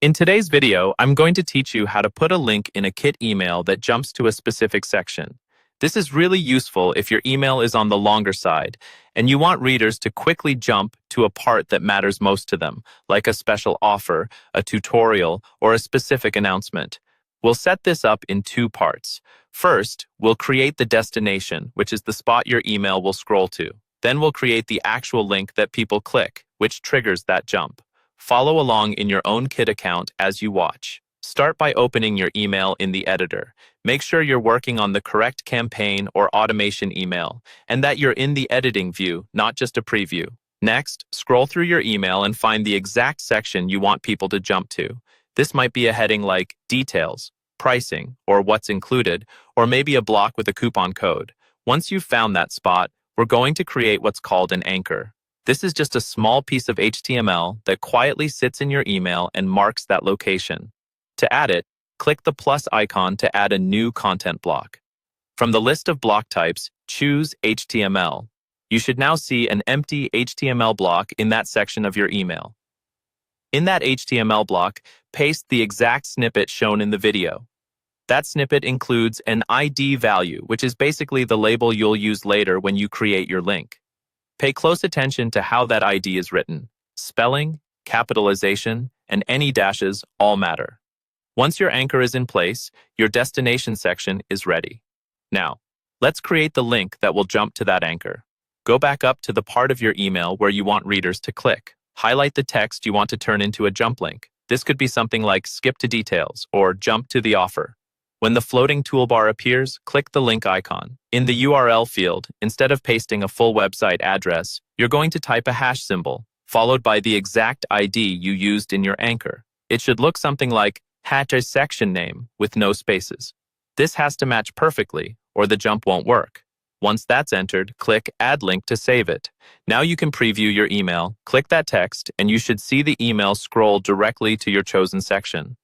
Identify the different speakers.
Speaker 1: In today's video, I'm going to teach you how to put a link in a Kit email that jumps to a specific section. This is really useful if your email is on the longer side and you want readers to quickly jump to a part that matters most to them, like a special offer, a tutorial, or a specific announcement. We'll set this up in two parts. First, we'll create the destination, which is the spot your email will scroll to. Then we'll create the actual link that people click, which triggers that jump. Follow along in your own Kit account as you watch. Start by opening your email in the editor. Make sure you're working on the correct campaign or automation email, and that you're in the editing view, not just a preview. Next, scroll through your email and find the exact section you want people to jump to. This might be a heading like Details, Pricing, or What's Included, or maybe a block with a coupon code. Once you've found that spot, we're going to create what's called an anchor. This is just a small piece of HTML that quietly sits in your email and marks that location. To add it, click the plus icon to add a new content block. From the list of block types, choose HTML. You should now see an empty HTML block in that section of your email. In that HTML block, paste the exact snippet shown in the video. That snippet includes an ID value, which is basically the label you'll use later when you create your link. Pay close attention to how that ID is written. Spelling, capitalization, and any dashes all matter. Once your anchor is in place, your destination section is ready. Now, let's create the link that will jump to that anchor. Go back up to the part of your email where you want readers to click. Highlight the text you want to turn into a jump link. This could be something like skip to details or jump to the offer. When the floating toolbar appears, click the link icon. In the URL field, instead of pasting a full website address, you're going to type a hash symbol, followed by the exact ID you used in your anchor. It should look something like hash section name with no spaces. This has to match perfectly, or the jump won't work. Once that's entered, click Add Link to save it. Now you can preview your email, click that text, and you should see the email scroll directly to your chosen section.